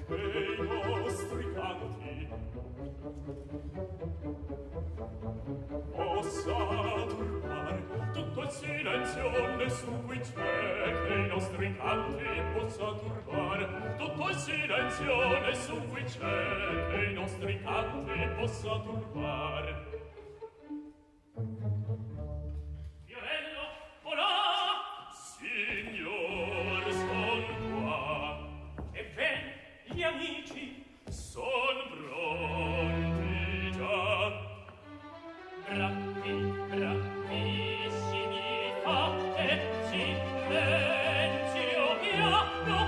che i nostri canti possa turbare tutto il silenzio nessun qui c'è, che i nostri canti possa turbare tutto il silenzio nessun qui c'è, che i nostri canti possa turbare. Fiorello, volà! Signor, son qua. E ven, gli amici son pronti già. Bravi, bravissimi, fate silenzio piano.